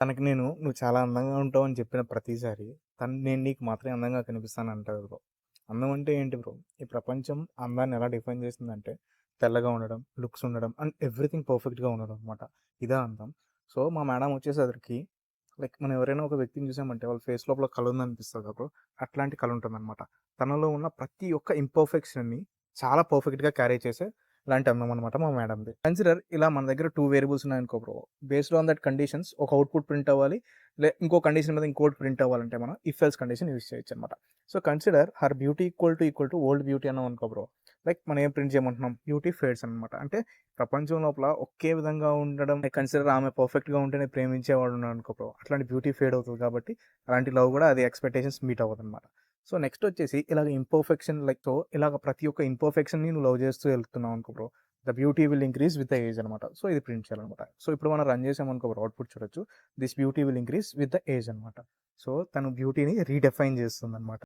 తనకి నువ్వు చాలా అందంగా ఉంటావు అని చెప్పిన ప్రతిసారి నేను నీకు మాత్రమే అందంగా కనిపిస్తాను అంటాడు బ్రో. అందం అంటే ఏంటి బ్రో? ఈ ప్రపంచం అందాన్ని ఎలా డిఫైన్ చేస్తుందంటే తెల్లగా ఉండడం, లుక్స్ ఉండడం అండ్ ఎవ్రీథింగ్ పర్ఫెక్ట్‌గా ఉండడం అనమాట. ఇదే అందం. సో, మా మేడమ్ వచ్చేసరికి మనం ఎవరైనా ఒక వ్యక్తిని చూసామంటే వాళ్ళ ఫేస్ లోపల కళ ఉందనిపిస్తది కదా బ్రో! అట్లాంటి కళ ఉంటుందనమాట. తనలో ఉన్న ప్రతి ఒక్క ఇంపర్ఫెక్షన్‌ని చాలా పర్ఫెక్ట్‌గా క్యారీ చేసే ఇలాంటి అందం అనమాట మా మేడమ్‌ది. కన్సిడర్ ఇలా మన దగ్గర 2 వేరియబుల్స్ ఉన్నాయనుకో bro. Based on that conditions ఒక అవుట్‌పుట్ ప్రింట్ అవ్వాలి. ఇంకో కండిషన్ మీద ఇంకోటి ప్రింట్ అవ్వాలంటే మనం ఇఫ్ ఎల్స్ కండిషన్ యూజ్ చేయొచ్చనమాట. So, consider her beauty equal to old beauty అన్నామనుకో బ్రో. మనం ఏం ప్రింట్ చేయమంటున్నాం? బ్యూటీ ఫేడ్స్ అనమాట. అంటే ప్రపంచం లోపల ఒకే విధంగా ఉండడం కన్సిడర్ ఆమె పర్ఫెక్ట్‌గా ఉంటేనే ప్రేమించేవాడు ఉన్నాడనుకో బ్రో. అట్లాంటి బ్యూటీ ఫేడ్ అవుతది కాబట్టి అలాంటి లవ్ కూడా అది ఎక్స్‌పెక్టేషన్స్ మీట్ అవ్వదనమాట. సో, నెక్స్ట్ వచ్చేసి ఇలాగ ఇంపర్ఫెక్షన్ ఇలాగ ప్రతి ఒక్క ఇంపర్ఫెక్షన్‌ని నువ్వు లవ్ చేస్తూ వెళ్తున్నావు అనుకో bro. The beauty will increase with the age అనమాట. సో, ఇది ప్రింట్ చేయాలనమాట. సో, ఇప్పుడు మనం రన్ చేసామనుకో బ్రో అవుట్‌పుట్ చూడొచ్చు. This beauty will increase with the age అనమాట. సో, తను బ్యూటీని రీడిఫైన్ చేస్తుందనమాట.